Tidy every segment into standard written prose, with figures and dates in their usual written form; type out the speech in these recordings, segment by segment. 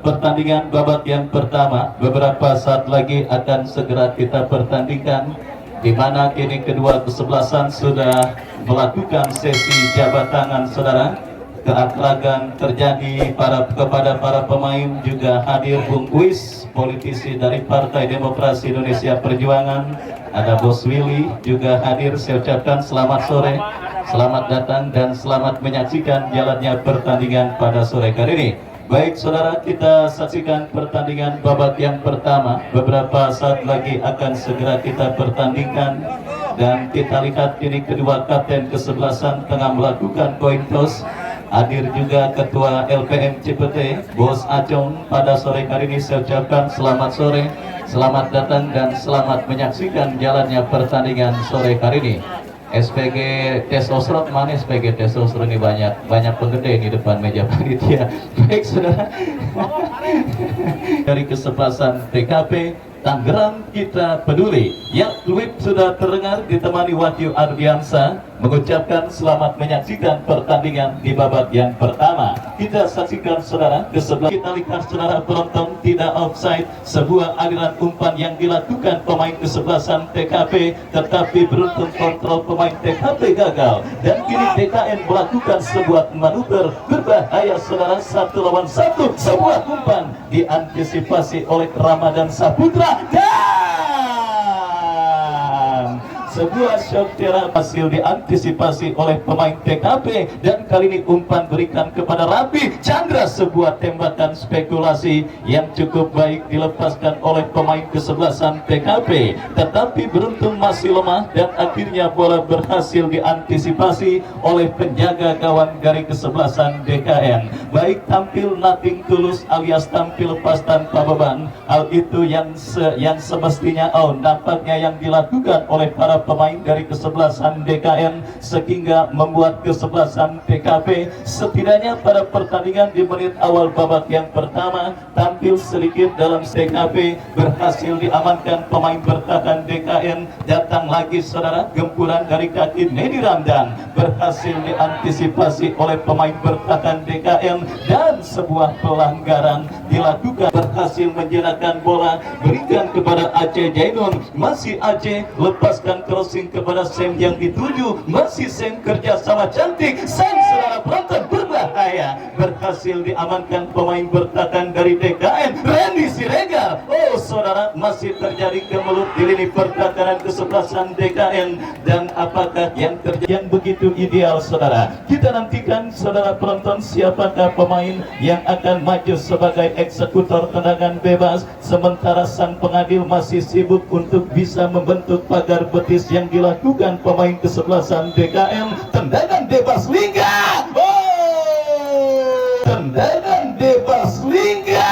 pertandingan babak yang pertama beberapa saat lagi akan segera kita pertandingkan, di mana kini kedua kesebelasan sudah melakukan sesi jabat tangan saudara. Keakraban terjadi kepada para pemain, juga hadir Bung Uis, politisi dari Partai Demokrasi Indonesia Perjuangan, ada Bos Willy juga hadir. Saya ucapkan selamat sore, selamat datang dan selamat menyaksikan jalannya pertandingan pada sore kali ini. Baik saudara, kita saksikan pertandingan babak yang pertama. Beberapa saat lagi akan segera kita pertandingkan, dan kita lihat ini kedua kapten kesebelasan tengah melakukan coin toss. Hadir juga Ketua LPM Cipete, Bos Acong. Pada sore hari ini saya ucapkan selamat sore, selamat datang dan selamat menyaksikan jalannya pertandingan sore hari ini. SPG Testosteron, mana SPG Testosteron ini banyak penggede di depan meja panitia. Baik saudara, dari kesebelasan TKP Tangerang Kita Peduli, ya, tweet sudah terdengar ditemani Wahyu Ardiansa mengucapkan selamat menyaksikan pertandingan di babak yang pertama. Kita saksikan saudara, kita lihat saudara penonton, tidak offside, sebuah aliran umpan yang dilakukan pemain kesebelasan TKP, tetapi beruntung kontrol pemain TKP gagal, dan kini DKN melakukan sebuah manuver berbahaya saudara, 1 lawan 1, sebuah umpan diantisipasi oleh Ramadan Saputra, dan sebuah shot terap hasil diantisipasi oleh pemain TKP, dan kali ini umpan berikan kepada Rapi Chandra, sebuah tembakan spekulasi yang cukup baik dilepaskan oleh pemain kesebelasan TKP, tetapi beruntung masih lemah, dan akhirnya bola berhasil diantisipasi oleh penjaga gawang dari kesebelasan DKN. Baik tampil nothing tulus alias tampil pas tanpa beban, hal itu yang semestinya nampaknya yang dilakukan oleh para pemain dari kesebelasan DKN, sehingga membuat kesebelasan TKP setidaknya pada pertandingan di menit awal babak yang pertama tampil sedikit dalam TKP, berhasil diamankan pemain bertahan DKN. Datang lagi saudara, gempuran dari kaki Nedi Ramdan berhasil diantisipasi oleh pemain bertahan DKN, dan sebuah pelanggaran dilakukan, berhasil menjenakkan bola, berikan kepada Aceh Jainun, masih Aceh lepaskan crossing kepada Sam yang dituju, masih Sam kerja sama cantik, Sam saudara penonton berbahaya, berhasil diamankan pemain bertahan dari DKN, Randy Siregar. Oh saudara, masih terjadi kemelut di lini pertahanan kesebelasan DKN, dan apakah yang terjadi yang begitu ideal saudara? Kita nantikan saudara penonton, siapakah pemain yang akan maju sebagai eksekutor tendangan bebas, sementara sang pengadil masih sibuk untuk bisa membentuk pagar betis yang dilakukan pemain kesebelasan DKM. Tendangan bebas Lingga, tendangan bebas Lingga,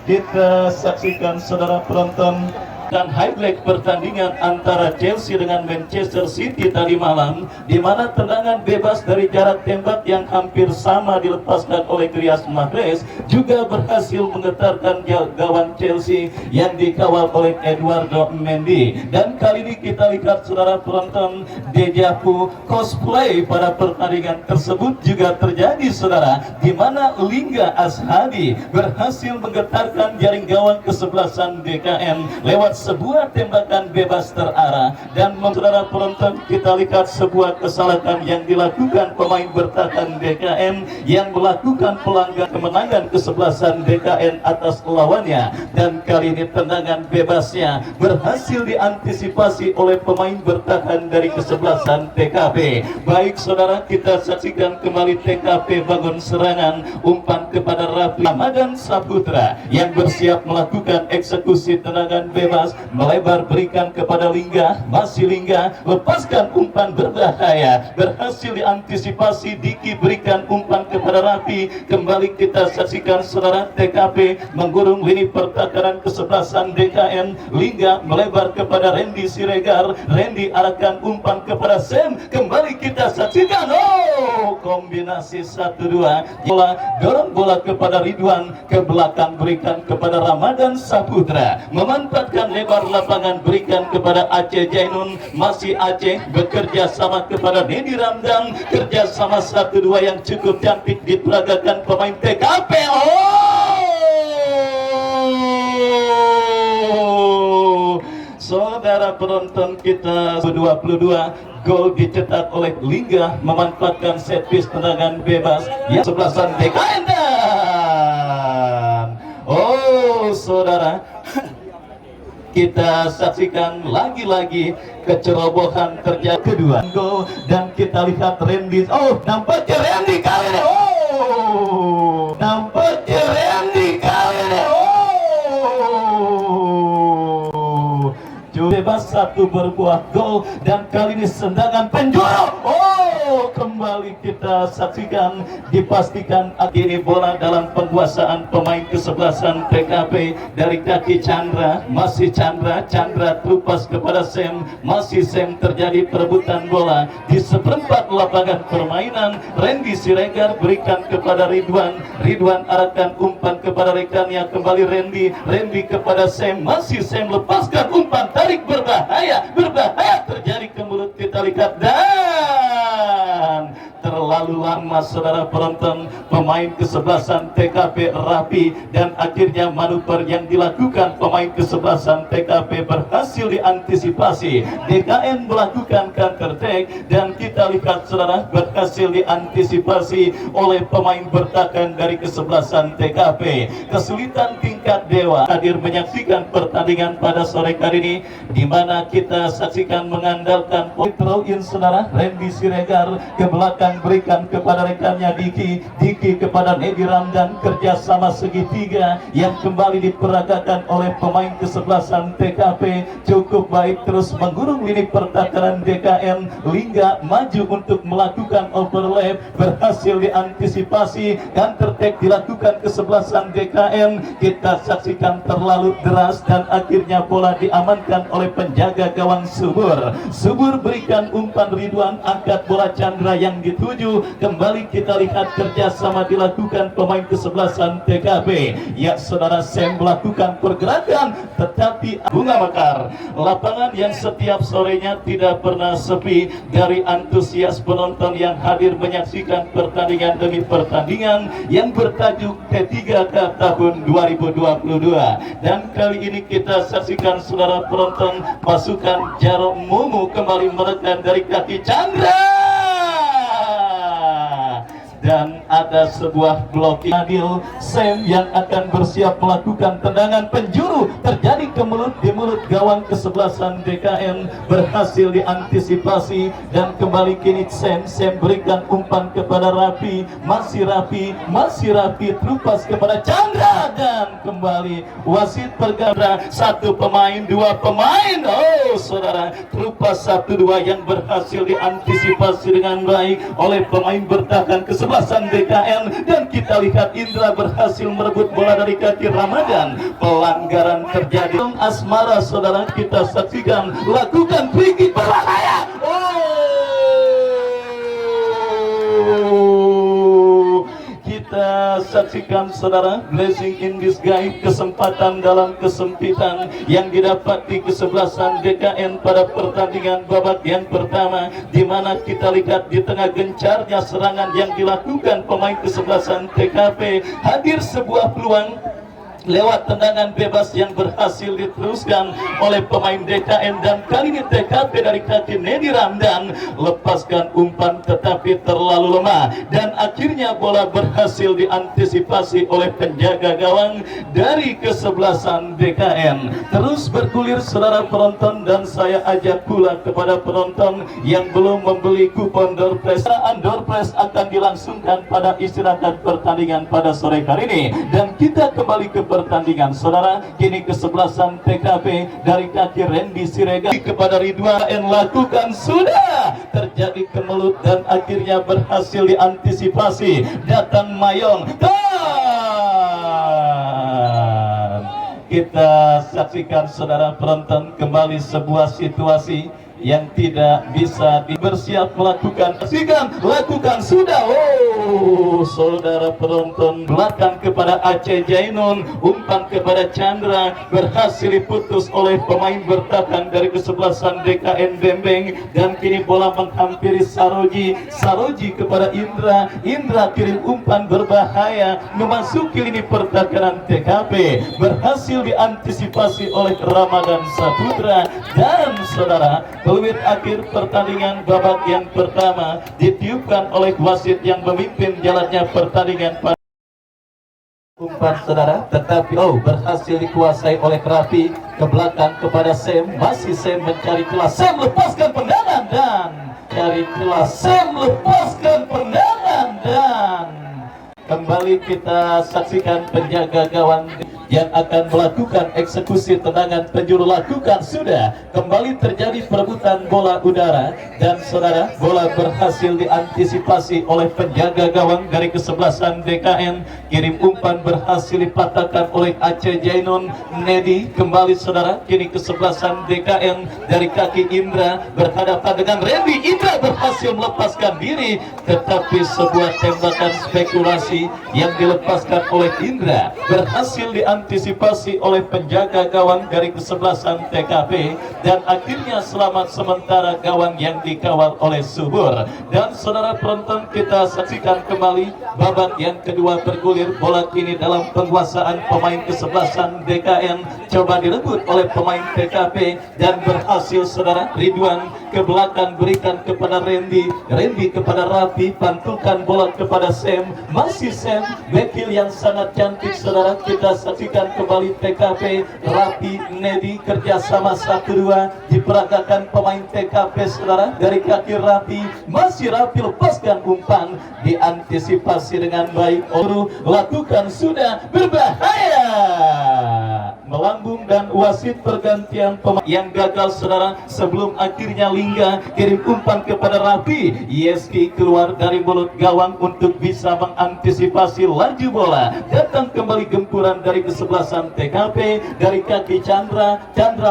kita saksikan saudara penonton dan highlight pertandingan antara Chelsea dengan Manchester City tadi malam, di mana tendangan bebas dari jarak tembak yang hampir sama dilepaskan oleh Riyad Mahrez juga berhasil menggetarkan gawang Chelsea yang dikawal oleh Eduardo Mendy. Dan kali ini kita lihat saudara penonton, deja vu cosplay pada pertandingan tersebut juga terjadi saudara, di mana Lingga Ashadi berhasil menggetarkan jaring gawang kesebelasan DKN lewat sebuah tembakan bebas terarah. Dan saudara penonton, kita lihat sebuah kesalahan yang dilakukan pemain bertahan DKN yang melakukan pelanggaran kemenangan kesebelasan DKN atas lawannya, dan kali ini tendangan bebasnya berhasil diantisipasi oleh pemain bertahan dari kesebelasan TKP. Baik saudara, kita saksikan kembali TKP bangun serangan, umpan kepada Ramadan Saputra yang bersiap melakukan eksekusi tendangan bebas, melebar berikan kepada Lingga, masih Lingga, lepaskan umpan berbahaya, berhasil diantisipasi Diki, berikan umpan kepada Rafi. Kembali kita saksikan saudara, TKP menggurung lini pertahanan kesebelasan DKN, Lingga melebar kepada Randy Siregar, Randy arahkan umpan kepada Sam, kembali kita saksikan, kombinasi 1-2, dorong bola kepada Ridwan, ke belakang berikan kepada Ramadan Saputra, memanfaatkan lebar lapangan berikan kepada Aceh Jainun. Masih Aceh bekerja sama kepada Nedi Ramdan. Kerja sama 1-2 yang cukup cantik diperagakan pemain TKP. Saudara penonton kita 22, gol dicetak oleh Lingga memanfaatkan set piece tendangan bebas yang sebelasan DKN. Saudara, kita saksikan lagi-lagi kecerobohan terjadi kedua gol dan kita lihat Randy. Nampaknya Randy kali ini. Nampaknya Randy kali ini. Bebas 1 berbuah gol dan kali ini sendangan penjuru. Kembali kita saksikan, dipastikan ini bola dalam penguasaan pemain kesebelasan TKP dari kaki Chandra. Masih Chandra terupas kepada Sam. Masih Sam, terjadi perebutan bola di seperempat lapangan permainan. Randy Siregar berikan kepada Ridwan arahkan umpan kepada rekannya. Kembali Randy kepada Sam. Masih Sam, lepaskan umpan, tarik berbahaya terjadi ke mulut, kita lihat dan terlalu lama saudara penonton. Pemain kesebelasan TKP rapi dan akhirnya manuver yang dilakukan pemain kesebelasan TKP berhasil diantisipasi. DKN melakukan counter attack dan kita lihat saudara berhasil diantisipasi oleh pemain bertahan dari kesebelasan TKP. Kesulitan tingkat dewa hadir menyaksikan pertandingan pada sore kali ini, di mana kita saksikan mengandalkan throw in saudara. Randy Siregar ke belakang berikan kepada rekannya Diki kepada Nedi Ramdan. Kerjasama segitiga yang kembali diperagakan oleh pemain kesebelasan TKP cukup baik, terus menggurung lini pertahanan DKN. Lingga maju untuk melakukan overlap, berhasil diantisipasi. Counter attack dilakukan kesebelasan DKN. Kita saksikan terlalu deras dan akhirnya bola diamankan oleh penjaga gawang Subur berikan umpan Ridwan, angkat bola Chandra yang dituju. Kembali kita lihat kerjasama dilakukan pemain kesebelasan TKP. Ya saudara, Sam melakukan pergerakan, tetapi Bunga Mekar, lapangan yang setiap sorenya tidak pernah sepi dari antusias penonton yang hadir menyaksikan pertandingan demi pertandingan yang bertajuk T3K tahun 2022. Dan kali ini kita saksikan saudara penonton, pasukan Jarum Mumu kembali menekan dari kaki Chandra. Dan ada sebuah blocking Adil Sam yang akan bersiap melakukan tendangan penjuru, terjadi di mulut gawang kesebelasan DKN, berhasil diantisipasi dan kembali kini Sam berikan umpan kepada Rapi. Masih Rapi terupas kepada Chandra dan kembali wasit berkata 1 pemain 2 pemain. Saudara, terupas 1-2 yang berhasil diantisipasi dengan baik oleh pemain bertahan kesebelasan DKN. Dan kita lihat Indra berhasil merebut bola dari kaki Ramadan. Pelanggaran terjadi. Asmara saudara, kita saksikan lakukan free kick berbahaya. Kita saksikan saudara, blessing in disguise, kesempatan dalam kesempitan yang didapati kesebelasan DKN pada pertandingan babak yang pertama, di mana kita lihat di tengah gencarnya serangan yang dilakukan pemain kesebelasan TKP, hadir sebuah peluang lewat tendangan bebas yang berhasil diteruskan oleh pemain DKN. Dan kali ini TKP dari kaki Nedi Ramdan lepaskan umpan tetapi terlalu lemah dan akhirnya bola berhasil diantisipasi oleh penjaga gawang dari kesebelasan DKN. Terus bergulir saudara penonton, dan saya ajak pula kepada penonton yang belum membeli kupon door prize akan dilangsungkan pada istirahat pertandingan pada sore hari ini. Dan kita kembali ke pertandingan saudara. Kini kesebelasan TKP dari kaki Randy Siregar kepada Ridwan lakukan sudah terjadi kemelut dan akhirnya berhasil diantisipasi. Datang Mayong dan kita saksikan saudara penonton kembali sebuah situasi yang tidak bisa bersiap melakukan lakukan sudah. Oh saudara penonton, belakang kepada Aceh Jainun, umpan kepada Chandra berhasil diputus oleh pemain bertahan dari kesebelasan DKN Bembeng, dan kini bola menghampiri Saroji kepada Indra kirim umpan berbahaya memasuki lini pertahanan TKP, berhasil diantisipasi oleh Ramadan Saputra. Dan saudara, peluit akhir pertandingan babak yang pertama ditiupkan oleh wasit yang memimpin jalannya pertandingan. Umpan saudara, tetapi berhasil dikuasai oleh Rafi, ke belakang kepada Sam, masih Sam mencari celah, Sam lepaskan tendangan dan cari celah, Sam lepaskan tendangan, dan kembali kita saksikan penjaga gawang yang akan melakukan eksekusi tendangan penjuru. Lakukan sudah, kembali terjadi perebutan bola udara, dan saudara, bola berhasil diantisipasi oleh penjaga gawang dari kesebelasan DKN. Kirim umpan berhasil dipatahkan oleh Aceh Jainun. Nedi kembali saudara, kini kesebelasan DKN dari kaki Indra berhadapan dengan Randy. Indra berhasil melepaskan diri, tetapi sebuah tembakan spekulasi yang dilepaskan oleh Indra berhasil diantisipasi oleh penjaga gawang dari kesebelasan TKP, dan akhirnya selamat sementara gawang yang dikawal oleh Subur. Dan saudara penonton, kita saksikan kembali babak yang kedua bergulir. Bola kini dalam penguasaan pemain kesebelasan DKN, coba direbut oleh pemain TKP dan berhasil saudara. Ridwan ke belakang berikan kepada Randy kepada Rafi, pantulkan bola kepada Sam, masih Sam, bekil yang sangat cantik saudara. Kita saksikan kembali TKP, Rafi, Nedi kerjasama 1-2 diperagakan pemain TKP saudara. Dari kaki Rafi, masih Rafi lepaskan umpan, diantisipasi dengan baik. Lakukan sudah, berbahaya melambung, dan wasit pergantian pemain yang gagal saudara. Sebelum akhirnya Lingga kirim umpan kepada Rafi, Yeski keluar dari mulut gawang untuk bisa mengantisipasi laju bola. Datang kembali gempuran dari kesebelasan TKP dari kaki Chandra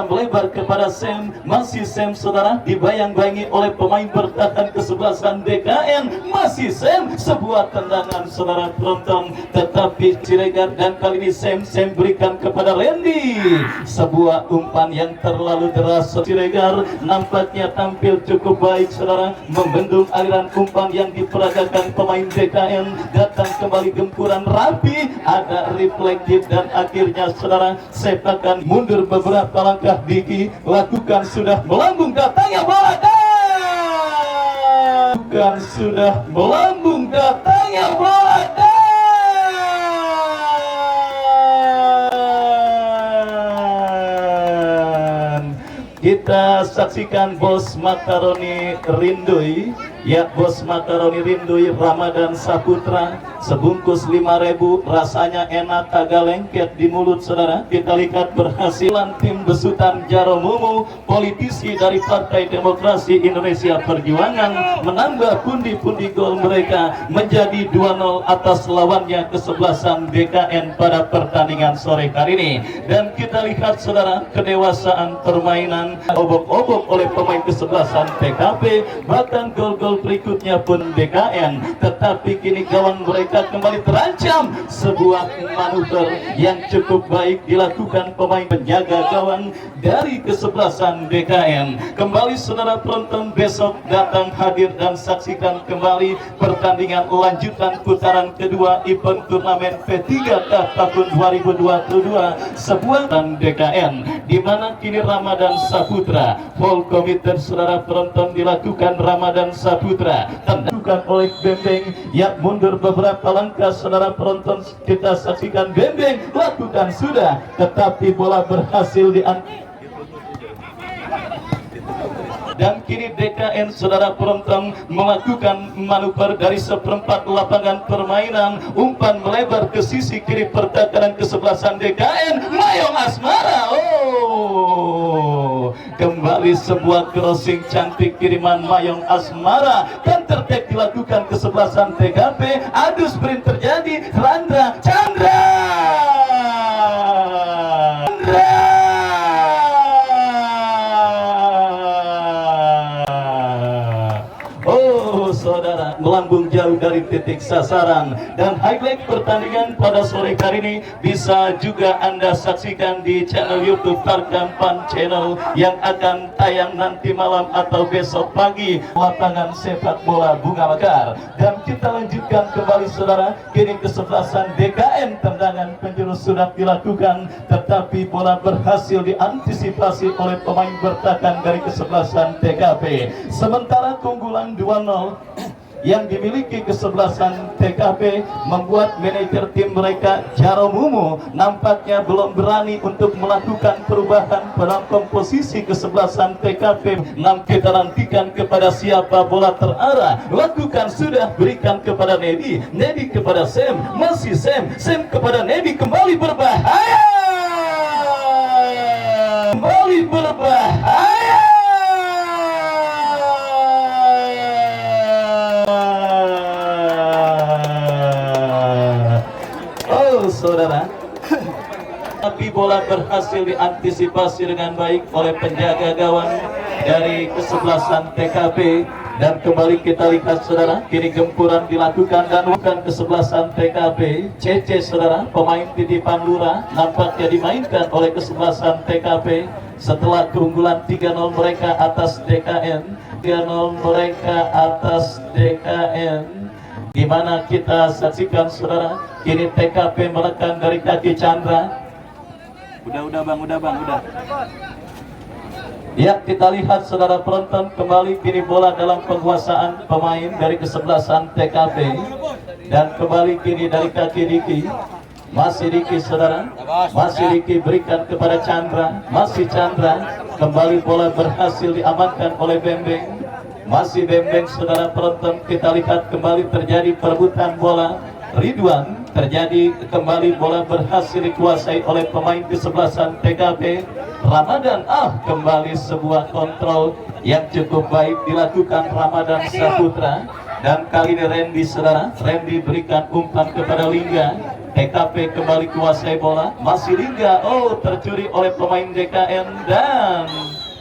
melebar kepada Sam, masih Sam saudara, dibayang-bayangi oleh pemain bertahan kesebelasan DKN, masih Sam, sebuah tendangan saudara penonton, tetapi Siregar, dan kali ini Sam berikan kepada Randy. Sebuah umpan yang terlalu deras. Siregar nampaknya tampil cukup baik saudara, membendung aliran umpan yang diperagakan pemain DKN. Datang kembali gempuran Rafi, ada reflektif, dan akhirnya saudara sepakan mundur beberapa langkah. Diki lakukan sudah, melambung datangnya bola, dan sudah melambung datangnya bola. Kita saksikan Bos Makaroni Rindui, ya Bos Makaroni Rindui Ramadan Saputra, sebungkus 5.000, rasanya enak kagak lengket di mulut saudara. Kita lihat berhasilan tim besutan Jaromumu, politisi dari Partai Demokrasi Indonesia Perjuangan, menambah pundi-pundi gol mereka menjadi 2-0 atas lawannya kesebelasan DKN pada pertandingan sore hari ini. Dan kita lihat saudara, kedewasaan permainan obok-obok oleh pemain kesebelasan TKP, bahkan gol-gol berikutnya pun DKN, tetapi kini gawang mereka kembali terancam. Sebuah manuver yang cukup baik dilakukan pemain penjaga gawang dari kesebelasan DKN. Kembali saudara penonton, besok datang hadir dan saksikan kembali pertandingan lanjutan putaran kedua event turnamen P3K tahun 2022 sebuah DKN, di mana kini Ramadan Saputra full committed saudara penonton, dilakukan Ramadan Saputra tentukan oleh Bembeng yang mundur beberapa langkah saudara penonton. Kita saksikan Bembeng lakukan sudah, tetapi bola berhasil dan kini DKN saudara penonton melakukan manuver dari seperempat lapangan permainan. Umpan melebar ke sisi kiri pertahanan kesebelasan DKN, Mayong Asmara. Kembali sebuah crossing cantik kiriman Mayong Asmara, counter attack dilakukan kesebelasan TKP. Adu sprint terjadi, Chandra Oh saudara, melambung jauh dari titik sasaran. Dan highlight pertandingan pada sore hari ini bisa juga Anda saksikan di channel YouTube Tarkam Pan Channel yang akan tayang nanti malam atau besok pagi. Lapangan sepak bola Bunga Mekar. Dan kita lanjutkan kembali saudara, kini kesebelasan DKN tendangan penjuru sudah dilakukan, tetapi bola berhasil diantisipasi oleh pemain bertahan dari kesebelasan TKP. Sementara keunggulan 2-0 yang dimiliki kesebelasan TKP membuat manajer tim mereka Jaro Mumu nampaknya belum berani untuk melakukan perubahan dalam komposisi kesebelasan TKP. Kita nantikan kepada siapa bola terarah. Lakukan sudah, berikan kepada Nedi, Nedi kepada Sam, masih Sam kepada Nedi, kembali berbahaya, kembali berbahaya. Saudara, tapi bola berhasil diantisipasi dengan baik oleh penjaga gawang dari kesebelasan TKP. Dan kembali kita lihat saudara, kini gempuran dilakukan dan bukan kesebelasan TKP. CC saudara, pemain titipan Lura, nampaknya dimainkan oleh kesebelasan TKP setelah keunggulan 3-0 mereka atas DKN. 3-0 mereka atas DKN. Dimana kita saksikan saudara, kini TKP menekan dari kaki Chandra. Udah bang, udah. Ya, kita lihat saudara penonton, kembali kini bola dalam penguasaan pemain dari kesebelasan TKP. Dan kembali kini dari kaki Diki. Masih Diki saudara, masih Diki berikan kepada Chandra. Masih Chandra, kembali bola berhasil diamankan oleh Bembeng. Masih Bembeng saudara penonton, kita lihat kembali terjadi perebutan bola. Ridwan, terjadi kembali bola berhasil dikuasai oleh pemain kesebelasan TKP. Ramadan, kembali sebuah kontrol yang cukup baik dilakukan Ramadan Saputra. Dan kali ini Randy saudara, Randy berikan umpan kepada Lingga. TKP kembali kuasai bola, masih Lingga, tercuri oleh pemain DKN. Dan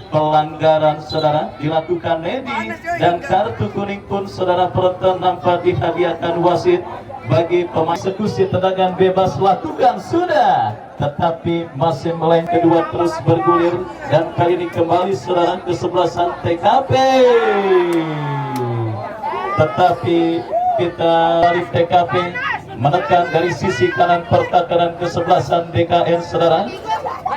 pelanggaran saudara dilakukan Nedi, dan kartu kuning pun saudara penonton nampak dihadiahkan wasit bagi pemain. Eksekusi tendangan bebas lakukan sudah, tetapi masih meleng kedua terus bergulir. Dan kali ini kembali saudara kesebelasan TKP, tetapi kita dari TKP menekan dari sisi kanan pertahanan kesebelasan DKN saudara.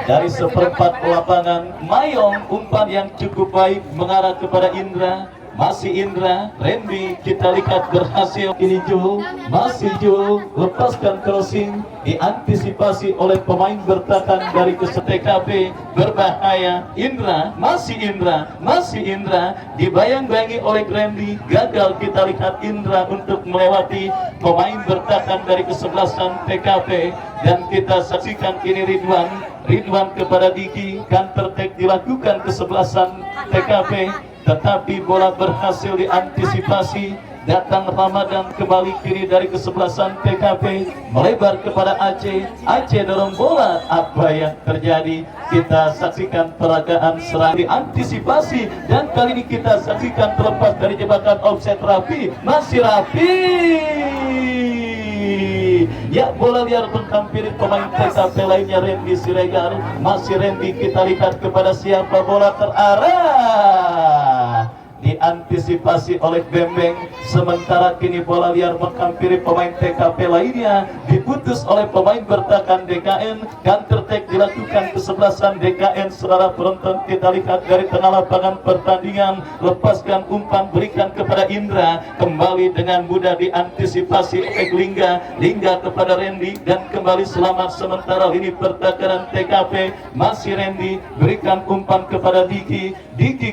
Dari seperempat lapangan, Mayong, umpan yang cukup baik mengarah kepada Indra. Masih Indra, Randy kita lihat berhasil. Ini Jul, masih Jul, lepaskan crossing, diantisipasi oleh pemain bertahan dari TKP, berbahaya. Indra, masih Indra, dibayang-bayangi oleh Randy, gagal kita lihat Indra untuk melewati pemain bertahan dari kesebelasan TKP. Dan kita saksikan ini Ridwan kepada Diki, counter attack dilakukan kesebelasan TKP, tetapi bola berhasil diantisipasi. Datang Ramadan kembali kiri dari kesebelasan TKP, melebar kepada Aceh. Aceh dorong bola, apa yang terjadi? Kita saksikan peragaan serang diantisipasi, dan kali ini kita saksikan terlepas dari jebakan offset Rafi. Masih Rafi. Ya, bola liar menghampiri pemain TKP lainnya, Randy Siregar. Masih Randy, kita lihat kepada siapa bola terarah, diantisipasi oleh Bembeng. Sementara kini bola liar menghampiri pemain TKP lainnya, diputus oleh pemain bertahan DKN. Counter attack dilakukan kesebelasan DKN. Saudara penonton, kita lihat dari tengah lapangan pertandingan, lepaskan umpan, berikan kepada Indra, kembali dengan mudah diantisipasi oleh Lingga kepada Randy, dan kembali selamat. Sementara ini pertahanan TKP, masih Randy, berikan umpan kepada Diki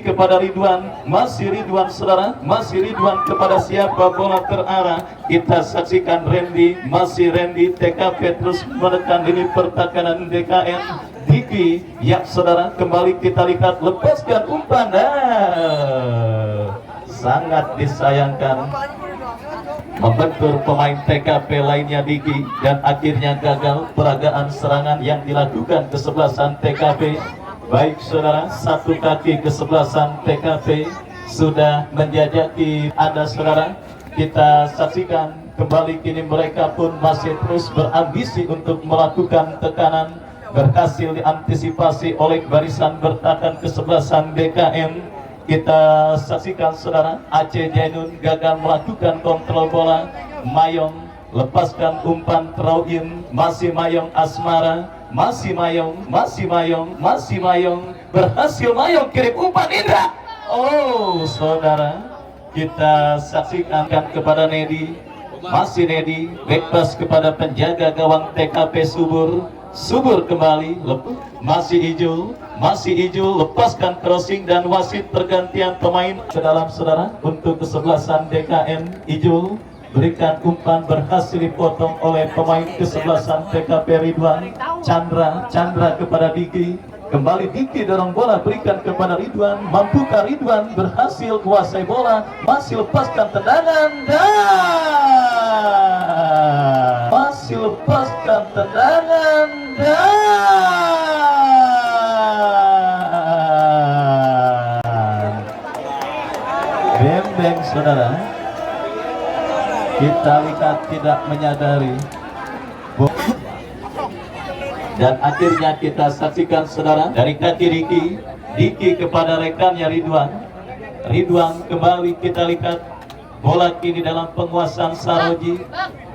kepada Ridwan. Masih Ridwan saudara, masih Ridwan kepada siapa bola terarah. Kita saksikan Randy, masih Randy, TKP terus menekan ini pertahanan DKN. Diki, ya saudara, kembali kita lihat, lepaskan umpan, sangat disayangkan, membentur pemain TKP lainnya Diki, dan akhirnya gagal peragaan serangan yang dilakukan kesebelasan TKP. Baik saudara, satu kaki kesebelasan TKP, sudah menjajaki ada saudara. Kita saksikan kembali kini mereka pun masih terus berambisi untuk melakukan tekanan, berhasil diantisipasi oleh barisan bertahan kesebelasan DKM. Kita saksikan saudara, Aceh Jainun gagal melakukan kontrol bola. Mayong lepaskan umpan throw in, masih Mayong Asmara, masih Mayong, berhasil Mayong kirim umpan Indra. Oh saudara, kita saksikan kepada Nedi, masih Nedi, backpass kepada penjaga gawang TKP Subur kembali, masih hijau, lepaskan crossing dan wasit pergantian pemain ke dalam saudara untuk kesebelasan DKM. Hijau berikan umpan, berhasil dipotong oleh pemain kesebelasan TKP Ridwan. Chandra kepada Diki, kembali Diki dorong bola, berikan kepada Ridwan. Mampukah Ridwan berhasil kuasai bola, masih lepaskan tendangan dan bembeng saudara. Kita lihat tidak menyadari, dan akhirnya kita saksikan saudara dari kaki Diki kepada rekannya Ridwan kembali. Kita lihat bola kini dalam penguasaan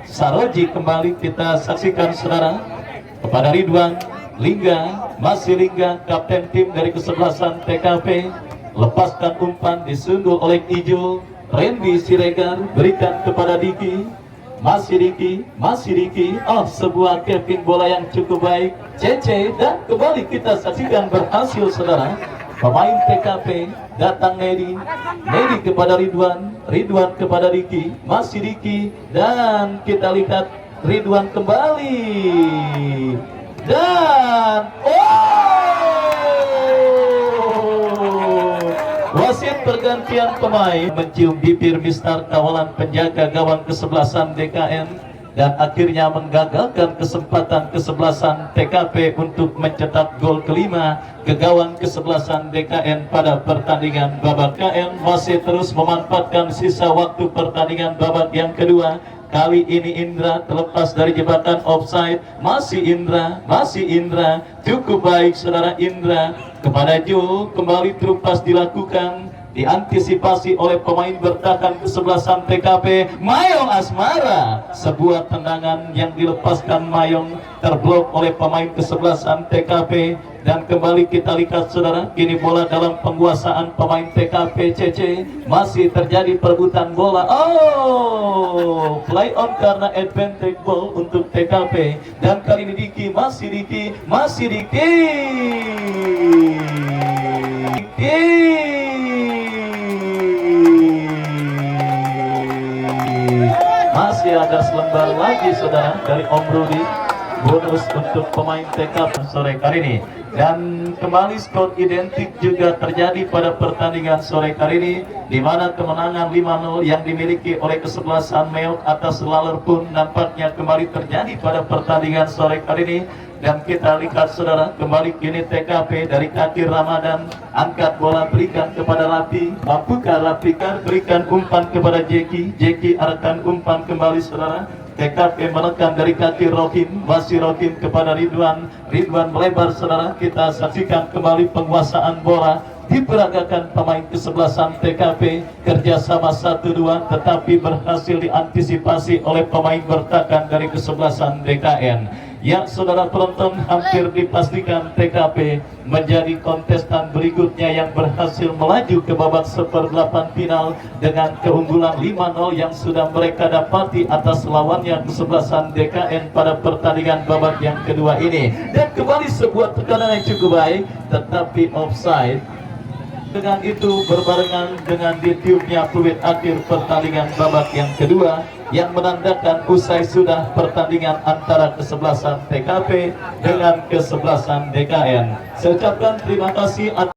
Saroji kembali. Kita saksikan saudara kepada Ridwan. Masih Lingga kapten tim dari kesebelasan TKP, lepaskan umpan disundul oleh Ijo. Randy Siregar berikan kepada Diki, masih Diki. Oh, sebuah keping bola yang cukup baik CC, dan kembali kita saksikan berhasil saudara. Pemain TKP datang Nedi kepada Ridwan kepada Diki, masih Diki, dan kita lihat Ridwan kembali dan wasit pergantian pemain mencium bibir Mister kawalan penjaga gawang kesebelasan DKM, dan akhirnya menggagalkan kesempatan kesebelasan TKP untuk mencetak gol kelima ke gawang kesebelasan DKM pada pertandingan babak. DKM masih terus memanfaatkan sisa waktu pertandingan babak yang kedua. Kali ini Indra terlepas dari jebakan offside. Masih Indra, cukup baik saudara. Indra kepada Jo, kembali terupas dilakukan, diantisipasi oleh pemain bertahan kesebelasan TKP Mayong Asmara. Sebuah tendangan yang dilepaskan Mayong terblok oleh pemain kesebelasan TKP, dan kembali kita lihat saudara, kini bola dalam penguasaan pemain TKP CC. Masih terjadi perebutan bola. Oh, play on karena advantage ball untuk TKP, dan kali ini Diki, masih Diki. Masih ada selembar lagi saudara dari Om Rudi, bonus untuk pemain TKP sore kali ini. Dan kembali skor identik juga terjadi pada pertandingan sore kali ini, di mana kemenangan 5-0 yang dimiliki oleh kesebelasan Meok atas Laler pun nampaknya kembali terjadi pada pertandingan sore kali ini. Dan kita lihat saudara, kembali kini TKP dari kaki Ramadan, angkat bola berikan kepada Rapi. Mampukah Rapi berikan umpan kepada Jeki arahkan umpan kembali saudara. TKP menekan dari kaki Rohim, masih Rohim kepada Ridwan melebar saudara. Kita saksikan kembali penguasaan bola diperagakan pemain kesebelasan TKP, kerjasama 1-2, tetapi berhasil diantisipasi oleh pemain bertahan dari kesebelasan DKN. Ya saudara penonton, hampir dipastikan TKP menjadi kontestan berikutnya yang berhasil melaju ke babak seper-8 final dengan keunggulan 5-0 yang sudah mereka dapati atas lawannya kesebelasan DKN pada pertandingan babak yang kedua ini. Dan kembali sebuah tekanan yang cukup baik, tetapi offside. Dengan itu berbarengan dengan ditiupnya fluid akhir pertandingan babak yang kedua, yang menandakan usai sudah pertandingan antara kesebelasan TKP dengan kesebelasan DKN. Saya ucapkan terima kasih atas